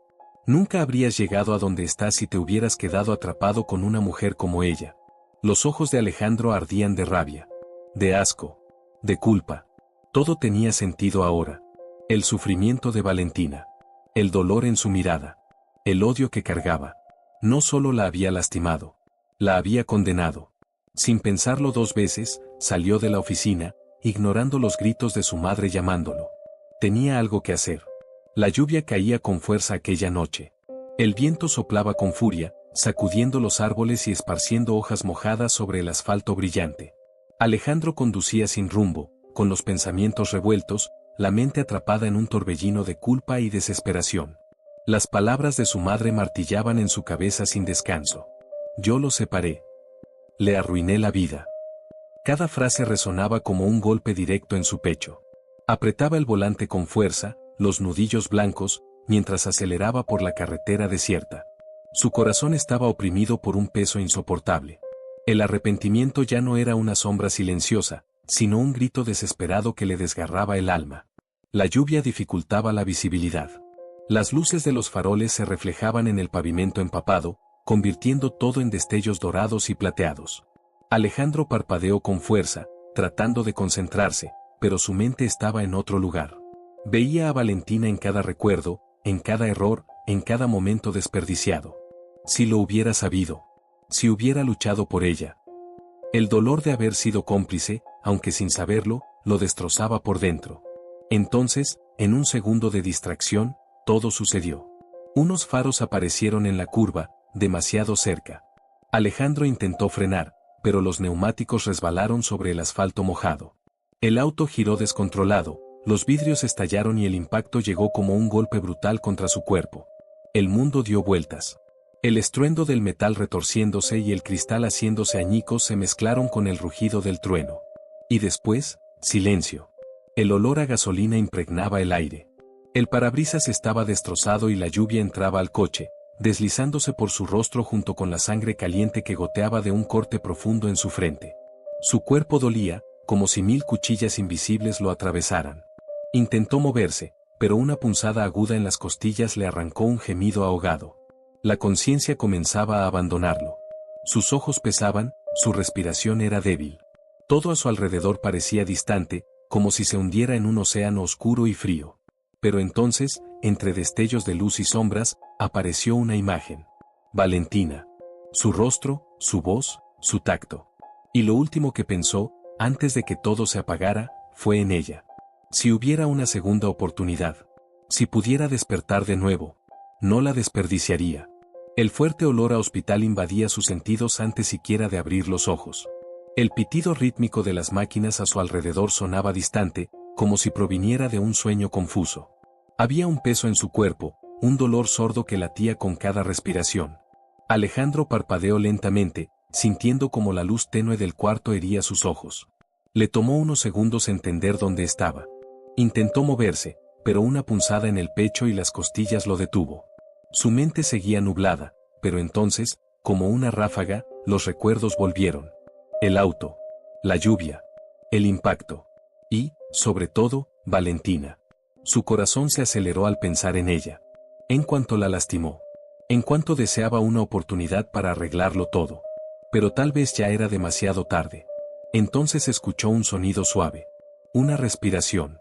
[SPEAKER 1] Nunca habrías llegado a donde estás si te hubieras quedado atrapado con una mujer como ella. Los ojos de Alejandro ardían de rabia, de asco, de culpa. Todo tenía sentido ahora. El sufrimiento de Valentina. El dolor en su mirada. El odio que cargaba. No solo la había lastimado. La había condenado. Sin pensarlo 2 veces, salió de la oficina, ignorando los gritos de su madre llamándolo. Tenía algo que hacer. La lluvia caía con fuerza aquella noche. El viento soplaba con furia, sacudiendo los árboles y esparciendo hojas mojadas sobre el asfalto brillante. Alejandro conducía sin rumbo, con los pensamientos revueltos, la mente atrapada en un torbellino de culpa y desesperación. Las palabras de su madre martillaban en su cabeza sin descanso. Yo lo separé. Le arruiné la vida. Cada frase resonaba como un golpe directo en su pecho. Apretaba el volante con fuerza, los nudillos blancos, mientras aceleraba por la carretera desierta. Su corazón estaba oprimido por un peso insoportable. El arrepentimiento ya no era una sombra silenciosa, sino un grito desesperado que le desgarraba el alma. La lluvia dificultaba la visibilidad. Las luces de los faroles se reflejaban en el pavimento empapado, convirtiendo todo en destellos dorados y plateados. Alejandro parpadeó con fuerza, tratando de concentrarse, pero su mente estaba en otro lugar. Veía a Valentina en cada recuerdo, en cada error, en cada momento desperdiciado. Si lo hubiera sabido. Si hubiera luchado por ella. El dolor de haber sido cómplice, aunque sin saberlo, lo destrozaba por dentro. Entonces, en un segundo de distracción, todo sucedió. Unos faros aparecieron en la curva, demasiado cerca. Alejandro intentó frenar, pero los neumáticos resbalaron sobre el asfalto mojado. El auto giró descontrolado, los vidrios estallaron y el impacto llegó como un golpe brutal contra su cuerpo. El mundo dio vueltas. El estruendo del metal retorciéndose y el cristal haciéndose añicos se mezclaron con el rugido del trueno. Y después, silencio. El olor a gasolina impregnaba el aire. El parabrisas estaba destrozado y la lluvia entraba al coche, deslizándose por su rostro junto con la sangre caliente que goteaba de un corte profundo en su frente. Su cuerpo dolía, como si 1000 cuchillas invisibles lo atravesaran. Intentó moverse, pero una punzada aguda en las costillas le arrancó un gemido ahogado. La conciencia comenzaba a abandonarlo. Sus ojos pesaban, su respiración era débil. Todo a su alrededor parecía distante, como si se hundiera en un océano oscuro y frío. Pero entonces, entre destellos de luz y sombras, apareció una imagen. Valentina. Su rostro, su voz, su tacto. Y lo último que pensó, antes de que todo se apagara, fue en ella. Si hubiera una segunda oportunidad. Si pudiera despertar de nuevo. No la desperdiciaría. El fuerte olor a hospital invadía sus sentidos antes siquiera de abrir los ojos. El pitido rítmico de las máquinas a su alrededor sonaba distante, como si proviniera de un sueño confuso. Había un peso en su cuerpo, un dolor sordo que latía con cada respiración. Alejandro parpadeó lentamente, sintiendo como la luz tenue del cuarto hería sus ojos. Le tomó unos segundos entender dónde estaba. Intentó moverse, pero una punzada en el pecho y las costillas lo detuvo. Su mente seguía nublada, pero entonces, como una ráfaga, los recuerdos volvieron. El auto, la lluvia, el impacto. Y, sobre todo, Valentina. Su corazón se aceleró al pensar en ella. En cuanto la lastimó. En cuanto deseaba una oportunidad para arreglarlo todo. Pero tal vez ya era demasiado tarde. Entonces escuchó un sonido suave. Una respiración.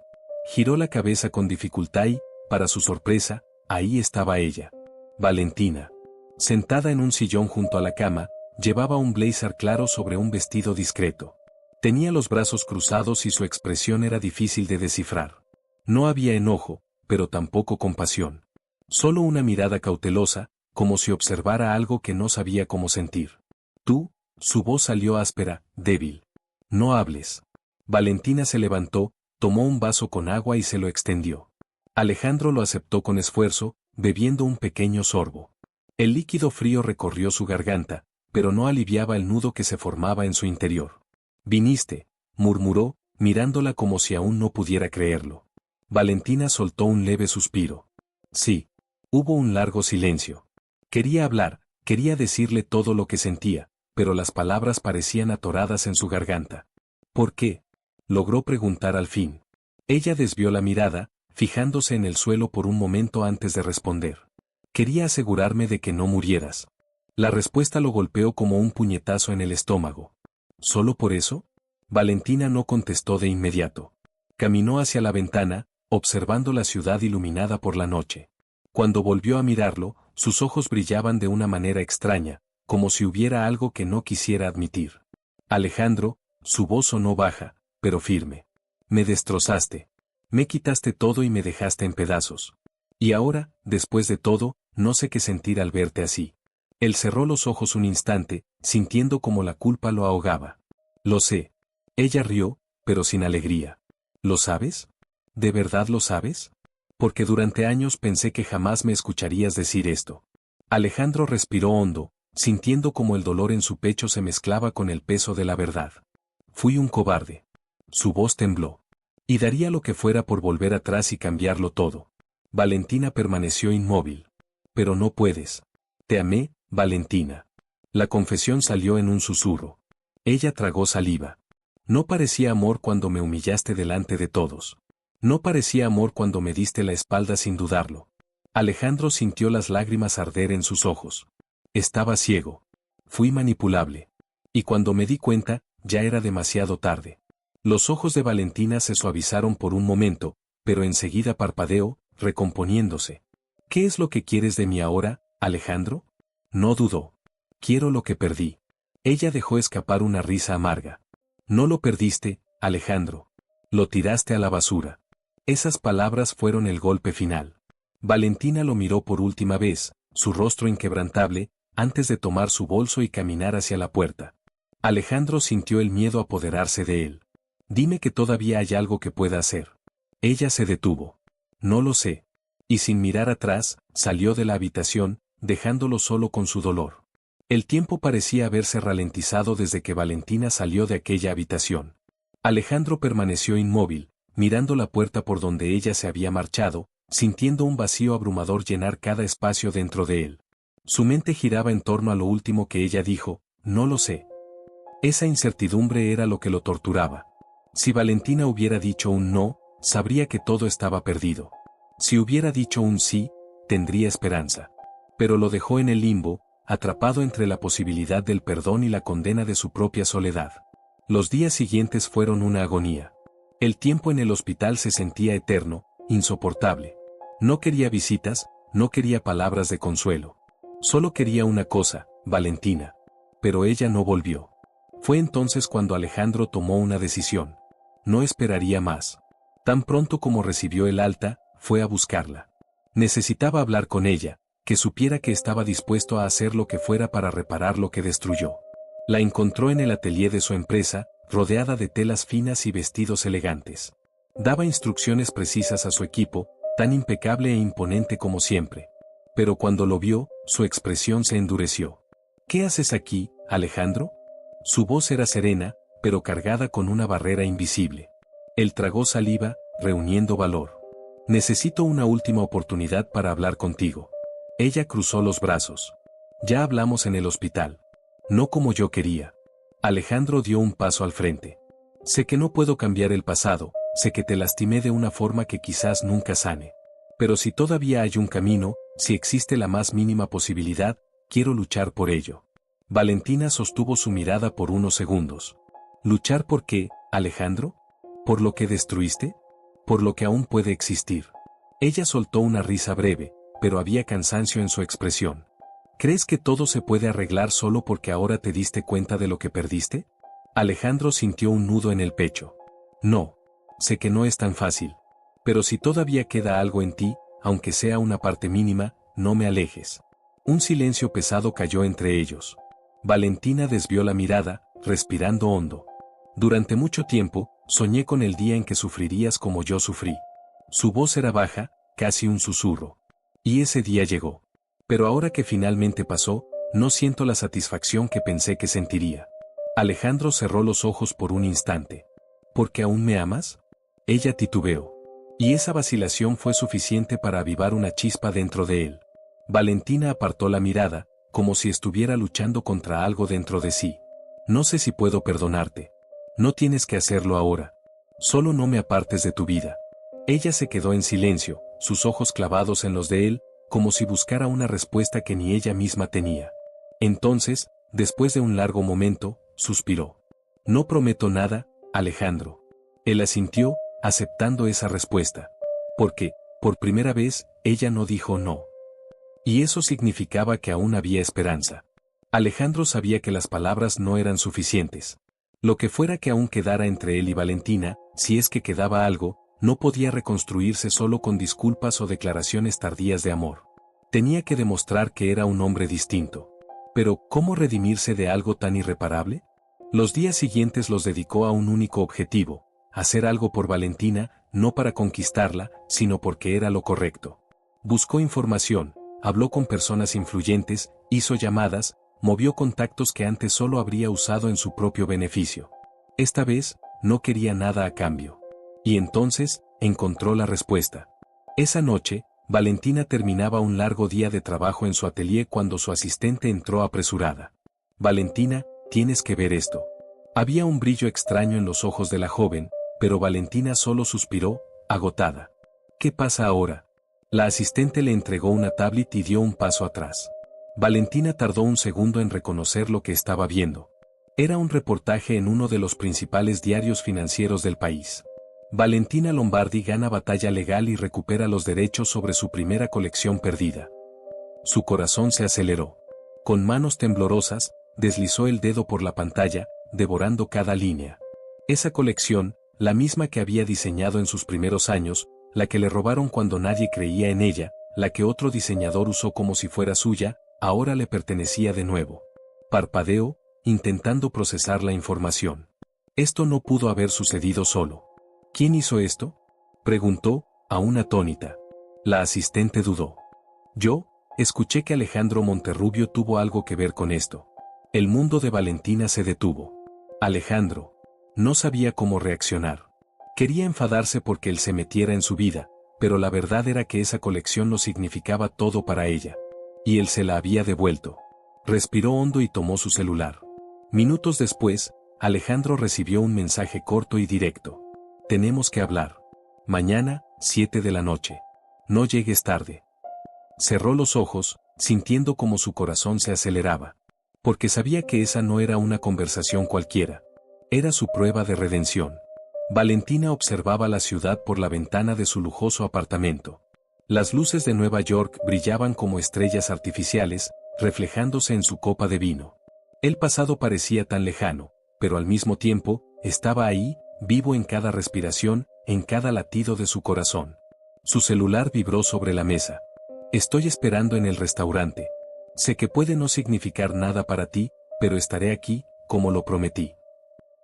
[SPEAKER 1] Giró la cabeza con dificultad y, para su sorpresa, ahí estaba ella. Valentina. Sentada en un sillón junto a la cama, llevaba un blazer claro sobre un vestido discreto. Tenía los brazos cruzados y su expresión era difícil de descifrar. No había enojo, pero tampoco compasión. Solo una mirada cautelosa, como si observara algo que no sabía cómo sentir. Tú, su voz salió áspera, débil. No hables. Valentina se levantó, Tomó un vaso con agua y se lo extendió. Alejandro lo aceptó con esfuerzo, bebiendo un pequeño sorbo. El líquido frío recorrió su garganta, pero no aliviaba el nudo que se formaba en su interior. «Viniste», murmuró, mirándola como si aún no pudiera creerlo. Valentina soltó un leve suspiro. Sí. Hubo un largo silencio. Quería hablar, quería decirle todo lo que sentía, pero las palabras parecían atoradas en su garganta. «¿Por qué?», logró preguntar al fin. Ella desvió la mirada, fijándose en el suelo por un momento antes de responder. «Quería asegurarme de que no murieras». La respuesta lo golpeó como un puñetazo en el estómago. ¿Solo por eso? Valentina no contestó de inmediato. Caminó hacia la ventana, observando la ciudad iluminada por la noche. Cuando volvió a mirarlo, sus ojos brillaban de una manera extraña, como si hubiera algo que no quisiera admitir. «Alejandro», su voz sonó baja, pero firme. «Me destrozaste. Me quitaste todo y me dejaste en pedazos. Y ahora, después de todo, no sé qué sentir al verte así». Él cerró los ojos un instante, sintiendo como la culpa lo ahogaba. «Lo sé». Ella rió, pero sin alegría. «¿Lo sabes? ¿De verdad lo sabes? Porque durante años pensé que jamás me escucharías decir esto». Alejandro respiró hondo, sintiendo como el dolor en su pecho se mezclaba con el peso de la verdad. «Fui un cobarde». Su voz tembló. «Y daría lo que fuera por volver atrás y cambiarlo todo». Valentina permaneció inmóvil. «Pero no puedes. Te amé, Valentina». La confesión salió en un susurro. Ella tragó saliva. «No parecía amor cuando me humillaste delante de todos. No parecía amor cuando me diste la espalda sin dudarlo». Alejandro sintió las lágrimas arder en sus ojos. «Estaba ciego. Fui manipulable. Y cuando me di cuenta, ya era demasiado tarde». Los ojos de Valentina se suavizaron por un momento, pero enseguida parpadeó, recomponiéndose. «¿Qué es lo que quieres de mí ahora, Alejandro?». No dudó. «Quiero lo que perdí». Ella dejó escapar una risa amarga. «No lo perdiste, Alejandro. Lo tiraste a la basura». Esas palabras fueron el golpe final. Valentina lo miró por última vez, su rostro inquebrantable, antes de tomar su bolso y caminar hacia la puerta. Alejandro sintió el miedo apoderarse de él. «Dime que todavía hay algo que pueda hacer». Ella se detuvo. «No lo sé». Y sin mirar atrás, salió de la habitación, dejándolo solo con su dolor. El tiempo parecía haberse ralentizado desde que Valentina salió de aquella habitación. Alejandro permaneció inmóvil, mirando la puerta por donde ella se había marchado, sintiendo un vacío abrumador llenar cada espacio dentro de él. Su mente giraba en torno a lo último que ella dijo: «No lo sé». Esa incertidumbre era lo que lo torturaba. Si Valentina hubiera dicho un no, sabría que todo estaba perdido. Si hubiera dicho un sí, tendría esperanza. Pero lo dejó en el limbo, atrapado entre la posibilidad del perdón y la condena de su propia soledad. Los días siguientes fueron una agonía. El tiempo en el hospital se sentía eterno, insoportable. No quería visitas, no quería palabras de consuelo. Solo quería una cosa, Valentina. Pero ella no volvió. Fue entonces cuando Alejandro tomó una decisión. No esperaría más. Tan pronto como recibió el alta, fue a buscarla. Necesitaba hablar con ella, que supiera que estaba dispuesto a hacer lo que fuera para reparar lo que destruyó. La encontró en el atelier de su empresa, rodeada de telas finas y vestidos elegantes. Daba instrucciones precisas a su equipo, tan impecable e imponente como siempre. Pero cuando lo vio, su expresión se endureció. «¿Qué haces aquí, Alejandro?». Su voz era serena, pero cargada con una barrera invisible. Él tragó saliva, reuniendo valor. «Necesito una última oportunidad para hablar contigo». Ella cruzó los brazos. «Ya hablamos en el hospital. No como yo quería». Alejandro dio un paso al frente. «Sé que no puedo cambiar el pasado, sé que te lastimé de una forma que quizás nunca sane. Pero si todavía hay un camino, si existe la más mínima posibilidad, quiero luchar por ello». Valentina sostuvo su mirada por unos segundos. «¿Luchar por qué, Alejandro? ¿Por lo que destruiste? ¿Por lo que aún puede existir?». Ella soltó una risa breve, pero había cansancio en su expresión. «¿Crees que todo se puede arreglar solo porque ahora te diste cuenta de lo que perdiste?». Alejandro sintió un nudo en el pecho. «No. Sé que no es tan fácil. Pero si todavía queda algo en ti, aunque sea una parte mínima, no me alejes». Un silencio pesado cayó entre ellos. Valentina desvió la mirada, respirando hondo. Durante mucho tiempo, Soñé con el día en que sufrirías como yo sufrí. Su voz era baja, casi un susurro. Y ese día llegó. Pero ahora que finalmente pasó, no siento la satisfacción que pensé que sentiría. Alejandro cerró los ojos por un instante. ¿Por qué aún me amas? Ella titubeó. Y esa vacilación fue suficiente para avivar una chispa dentro de él. Valentina apartó la mirada, como si estuviera luchando contra algo dentro de sí. No sé si puedo perdonarte. No tienes que hacerlo ahora. Solo no me apartes de tu vida. Ella se quedó en silencio, sus ojos clavados en los de él, como si buscara una respuesta que ni ella misma tenía. Entonces, después de un largo momento, suspiró. No prometo nada, Alejandro. Él asintió, aceptando esa respuesta. Porque, por primera vez, ella no dijo no. Y eso significaba que aún había esperanza. Alejandro sabía que las palabras no eran suficientes. Lo que fuera que aún quedara entre él y Valentina, si es que quedaba algo, no podía reconstruirse solo con disculpas o declaraciones tardías de amor. Tenía que demostrar que era un hombre distinto. Pero, ¿cómo redimirse de algo tan irreparable? Los días siguientes los dedicó a un único objetivo: hacer algo por Valentina, no para conquistarla, sino porque era lo correcto. Buscó información, habló con personas influyentes, hizo llamadas, movió contactos que antes solo habría usado en su propio beneficio. Esta vez, no quería nada a cambio. Y entonces, encontró la respuesta. Esa noche, Valentina terminaba un largo día de trabajo en su atelier cuando su asistente entró apresurada. Valentina, tienes que ver esto. Había un brillo extraño en los ojos de la joven, pero Valentina solo suspiró, agotada. ¿Qué pasa ahora? La asistente le entregó una tablet y dio un paso atrás. Valentina tardó un segundo en reconocer lo que estaba viendo. Era un reportaje en uno de los principales diarios financieros del país. Valentina Lombardi gana batalla legal y recupera los derechos sobre su primera colección perdida. Su corazón se aceleró. Con manos temblorosas, deslizó el dedo por la pantalla, devorando cada línea. Esa colección, la misma que había diseñado en sus primeros años, la que le robaron cuando nadie creía en ella, la que otro diseñador usó como si fuera suya, ahora le pertenecía de nuevo. Parpadeó, intentando procesar la información. Esto no pudo haber sucedido solo. ¿Quién hizo esto?, preguntó, aún atónita. La asistente dudó. Yo, escuché que Alejandro Monterrubio tuvo algo que ver con esto. El mundo de Valentina se detuvo. Alejandro. No sabía cómo reaccionar. Quería enfadarse porque él se metiera en su vida, pero la verdad era que esa colección lo significaba todo para ella. Y él se la había devuelto. Respiró hondo y tomó su celular. Minutos después, Alejandro recibió un mensaje corto y directo. Tenemos que hablar. Mañana, 7 de la noche. No llegues tarde. Cerró los ojos, sintiendo como su corazón se aceleraba. Porque sabía que esa no era una conversación cualquiera. Era su prueba de redención. Valentina observaba la ciudad por la ventana de su lujoso apartamento. Las luces de Nueva York brillaban como estrellas artificiales, reflejándose en su copa de vino. El pasado parecía tan lejano, pero al mismo tiempo, estaba ahí, vivo en cada respiración, en cada latido de su corazón. Su celular vibró sobre la mesa. Estoy esperando en el restaurante. Sé que puede no significar nada para ti, pero estaré aquí, como lo prometí.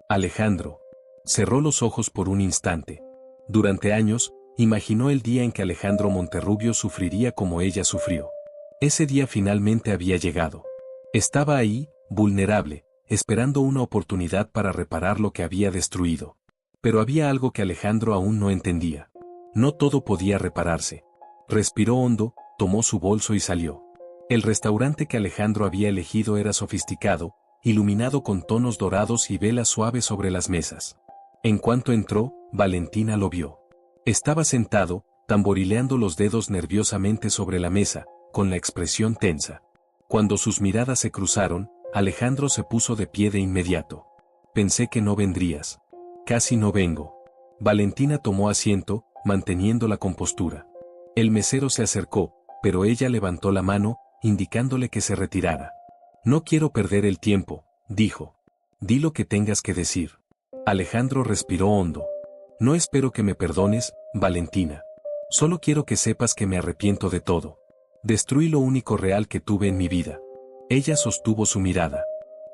[SPEAKER 1] Alejandro. Cerró los ojos por un instante. Durante años, imaginó el día en que Alejandro Monterrubio sufriría como ella sufrió. Ese día finalmente había llegado. Estaba ahí, vulnerable, esperando una oportunidad para reparar lo que había destruido. Pero había algo que Alejandro aún no entendía. No todo podía repararse. Respiró hondo, tomó su bolso y salió. El restaurante que Alejandro había elegido era sofisticado, iluminado con tonos dorados y velas suaves sobre las mesas. En cuanto entró, Valentina lo vio. Estaba sentado, tamborileando los dedos nerviosamente sobre la mesa, con la expresión tensa. Cuando sus miradas se cruzaron, Alejandro se puso de pie de inmediato. Pensé que no vendrías. Casi no vengo. Valentina tomó asiento, manteniendo la compostura. El mesero se acercó, pero ella levantó la mano, indicándole que se retirara. No quiero perder el tiempo, dijo. Di lo que tengas que decir. Alejandro respiró hondo. No espero que me perdones, Valentina. Solo quiero que sepas que me arrepiento de todo. Destruí lo único real que tuve en mi vida. Ella sostuvo su mirada.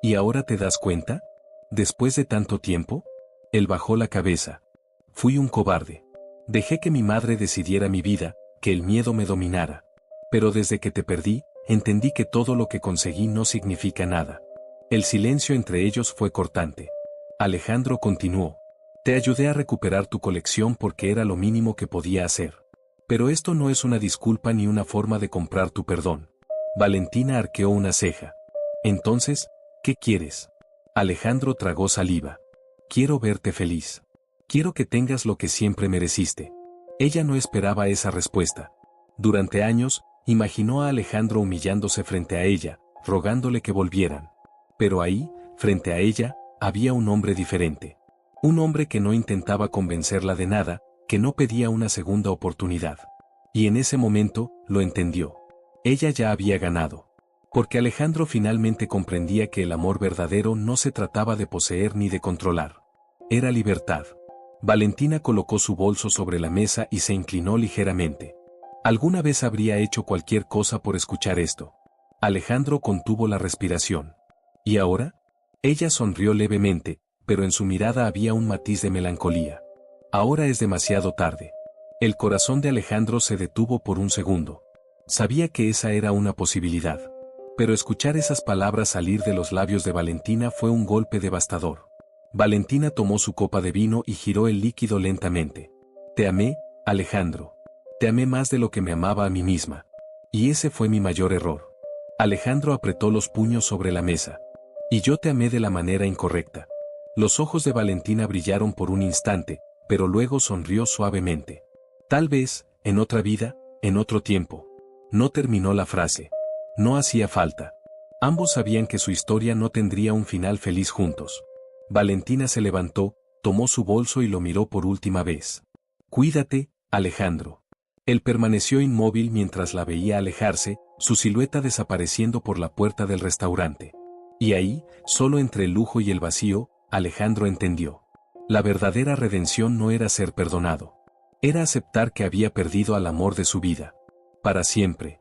[SPEAKER 1] ¿Y ahora te das cuenta? ¿Después de tanto tiempo? Él bajó la cabeza. Fui un cobarde. Dejé que mi madre decidiera mi vida, que el miedo me dominara. Pero desde que te perdí, entendí que todo lo que conseguí no significa nada. El silencio entre ellos fue cortante. Alejandro continuó. Te ayudé a recuperar tu colección porque era lo mínimo que podía hacer. Pero esto no es una disculpa ni una forma de comprar tu perdón. Valentina arqueó una ceja. Entonces, ¿qué quieres? Alejandro tragó saliva. Quiero verte feliz. Quiero que tengas lo que siempre mereciste. Ella no esperaba esa respuesta. Durante años, imaginó a Alejandro humillándose frente a ella, rogándole que volvieran. Pero ahí, frente a ella, había un hombre diferente. Un hombre que no intentaba convencerla de nada, que no pedía una segunda oportunidad. Y en ese momento, lo entendió. Ella ya había ganado. Porque Alejandro finalmente comprendía que el amor verdadero no se trataba de poseer ni de controlar. Era libertad. Valentina colocó su bolso sobre la mesa y se inclinó ligeramente. ¿Alguna vez habría hecho cualquier cosa por escuchar esto? Alejandro contuvo la respiración. ¿Y ahora? Ella sonrió levemente, pero en su mirada había un matiz de melancolía. Ahora es demasiado tarde. El corazón de Alejandro se detuvo por un segundo. Sabía que esa era una posibilidad. Pero escuchar esas palabras salir de los labios de Valentina fue un golpe devastador. Valentina tomó su copa de vino y giró el líquido lentamente. Te amé, Alejandro. Te amé más de lo que me amaba a mí misma. Y ese fue mi mayor error. Alejandro apretó los puños sobre la mesa. Y yo te amé de la manera incorrecta. Los ojos de Valentina brillaron por un instante, pero luego sonrió suavemente. Tal vez, en otra vida, en otro tiempo. No terminó la frase. No hacía falta. Ambos sabían que su historia no tendría un final feliz juntos. Valentina se levantó, tomó su bolso y lo miró por última vez. Cuídate, Alejandro. Él permaneció inmóvil mientras la veía alejarse, su silueta desapareciendo por la puerta del restaurante. Y ahí, solo entre el lujo y el vacío, Alejandro entendió. La verdadera redención no era ser perdonado. Era aceptar que había perdido al amor de su vida. Para siempre.